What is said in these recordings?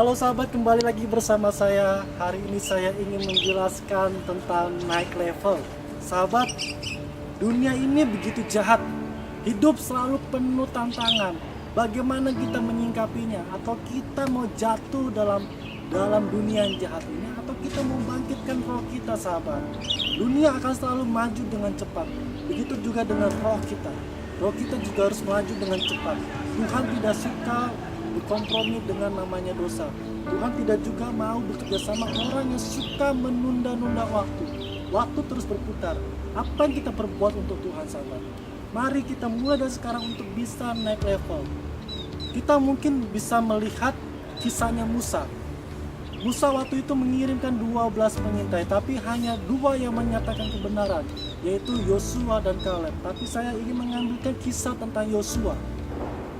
Halo sahabat, kembali lagi bersama saya. Hari ini saya ingin menjelaskan tentang naik level. Sahabat, dunia ini begitu jahat. Hidup selalu penuh tantangan. Bagaimana kita menyingkapinya? Atau kita mau jatuh dalam dunia yang jahat ini, atau kita mau bangkitkan roh kita, sahabat? Dunia akan selalu maju dengan cepat. Begitu juga dengan roh kita. Roh kita juga harus maju dengan cepat. Tuhan tidak suka berkompromi dengan namanya dosa. Tuhan tidak juga mau bekerja sama orang yang suka menunda-nunda waktu. Waktu terus berputar. Apa yang kita perbuat untuk Tuhan, sahabat? Mari kita mulai dari sekarang untuk bisa naik level. Kita mungkin bisa melihat kisahnya Musa. Musa waktu itu mengirimkan 12 pengintai, tapi hanya 2 yang menyatakan kebenaran, yaitu Yosua dan Kaleb. Tapi saya ingin mengambilkan kisah tentang Yosua.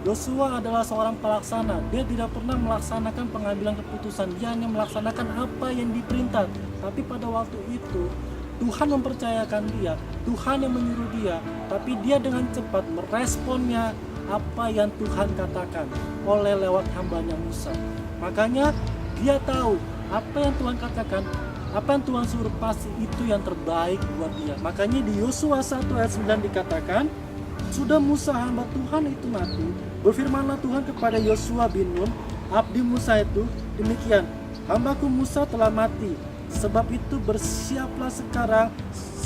Yosua adalah seorang pelaksana. Dia tidak pernah melaksanakan pengambilan keputusan. Dia hanya melaksanakan apa yang diperintah. Tapi pada waktu itu Tuhan mempercayakan dia, Tuhan yang menyuruh dia, tapi dia dengan cepat meresponnya apa yang Tuhan katakan oleh lewat hambanya Musa. Makanya dia tahu apa yang Tuhan katakan, apa yang Tuhan suruh pasti itu yang terbaik buat dia. Makanya di Yosua 1 ayat 9 dikatakan, sudah Musa hamba Tuhan itu mati, berfirmanlah Tuhan kepada Yosua bin Nun, abdi Musa itu, demikian, hambaku Musa telah mati. Sebab itu bersiaplah sekarang,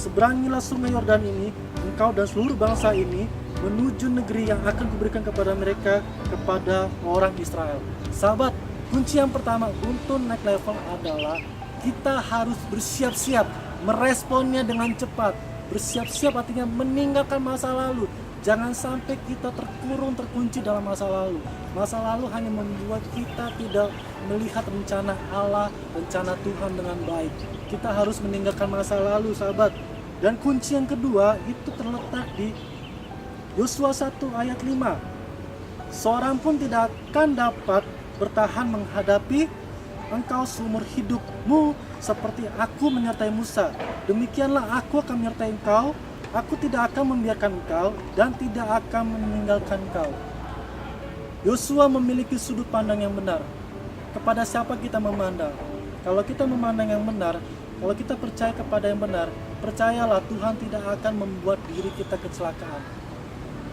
seberangilah sungai Yordan ini, engkau dan seluruh bangsa ini, menuju negeri yang akan kuberikan kepada mereka, kepada orang Israel. Sahabat, kunci yang pertama untuk naik level adalah kita harus bersiap-siap, meresponnya dengan cepat. Bersiap-siap artinya meninggalkan masa lalu. Jangan sampai kita terkunci dalam masa lalu. Masa lalu hanya membuat kita tidak melihat rencana Allah, rencana Tuhan dengan baik. Kita harus meninggalkan masa lalu, sahabat. Dan kunci yang kedua itu terletak di Yosua 1 ayat 5. Seorang pun tidak akan dapat bertahan menghadapi engkau seumur hidupmu seperti aku menyertai Musa. Demikianlah aku akan menyertai engkau. Aku tidak akan membiarkan engkau dan tidak akan meninggalkan engkau. Yosua memiliki sudut pandang yang benar. Kepada siapa kita memandang? Kalau kita memandang yang benar, kalau kita percaya kepada yang benar, percayalah Tuhan tidak akan membuat diri kita kecelakaan.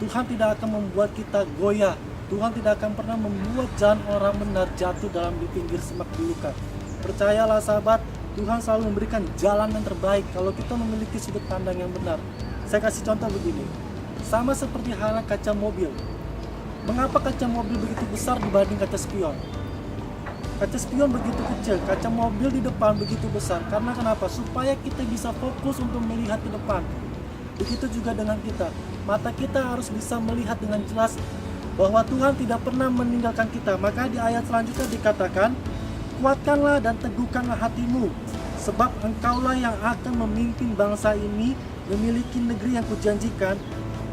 Tuhan tidak akan membuat kita goyah. Tuhan tidak akan pernah membuat jalan orang benar jatuh dalam di pinggir semak belukar. Percayalah sahabat, Tuhan selalu memberikan jalan yang terbaik kalau kita memiliki sudut pandang yang benar. Saya kasih contoh begini, sama seperti halnya kaca mobil. Mengapa kaca mobil begitu besar dibanding kaca spion? Kaca spion begitu kecil, kaca mobil di depan begitu besar. Karena kenapa? Supaya kita bisa fokus untuk melihat ke depan. Begitu juga dengan kita. Mata kita harus bisa melihat dengan jelas bahwa Tuhan tidak pernah meninggalkan kita. Maka di ayat selanjutnya dikatakan, kuatkanlah dan teguhkanlah hatimu, sebab engkaulah yang akan memimpin bangsa ini memiliki negeri yang kujanjikan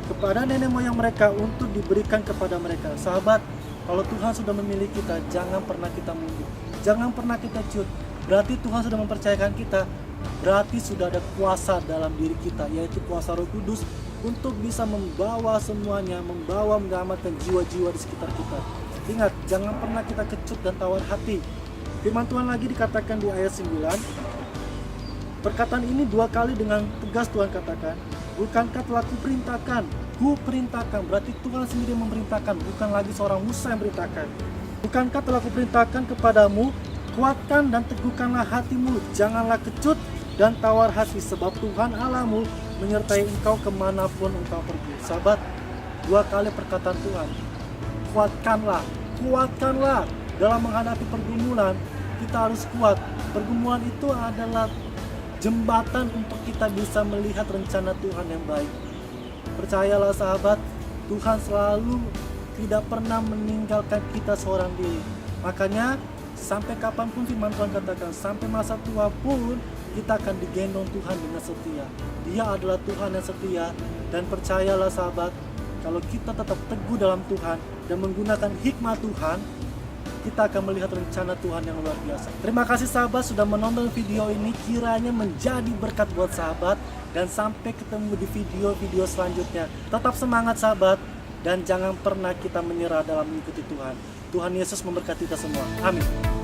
kepada nenek moyang mereka untuk diberikan kepada mereka. Sahabat, kalau Tuhan sudah memilih kita, jangan pernah kita mundur, jangan pernah kita cut. Berarti Tuhan sudah mempercayakan kita, berarti sudah ada kuasa dalam diri kita, yaitu kuasa Roh Kudus untuk bisa membawa semuanya, membawa menyelamatkan jiwa-jiwa di sekitar kita. Ingat, jangan pernah kita kecut dan tawar hati. Firman Tuhan lagi dikatakan di ayat 9. Perkataan ini 2 kali dengan tegas Tuhan katakan, bukankah telah kuperintahkan, berarti Tuhan sendiri memerintahkan, bukan lagi seorang Musa yang berintahkan. Bukankah telah kuperintahkan kepadamu, kuatkan dan teguhkanlah hatimu, janganlah kecut dan tawar hati, sebab Tuhan Allahmu menyertai engkau kemanapun engkau pergi. Sahabat, 2 kali perkataan Tuhan, kuatkanlah dalam menghadapi pergumulan. Kita harus kuat. Pergumulan itu adalah jembatan untuk kita bisa melihat rencana Tuhan yang baik. Percayalah sahabat, Tuhan selalu tidak pernah meninggalkan kita seorang diri. Makanya sampai kapanpun firman Tuhan katakan, sampai masa tua pun kita akan digendong Tuhan dengan setia. Dia adalah Tuhan yang setia. Dan percayalah sahabat, kalau kita tetap teguh dalam Tuhan dan menggunakan hikmat Tuhan, kita akan melihat rencana Tuhan yang luar biasa. Terima kasih sahabat sudah menonton video ini, kiranya menjadi berkat buat sahabat, dan sampai ketemu di video-video selanjutnya. Tetap semangat sahabat, dan jangan pernah kita menyerah dalam mengikuti Tuhan. Tuhan Yesus memberkati kita semua. Amin.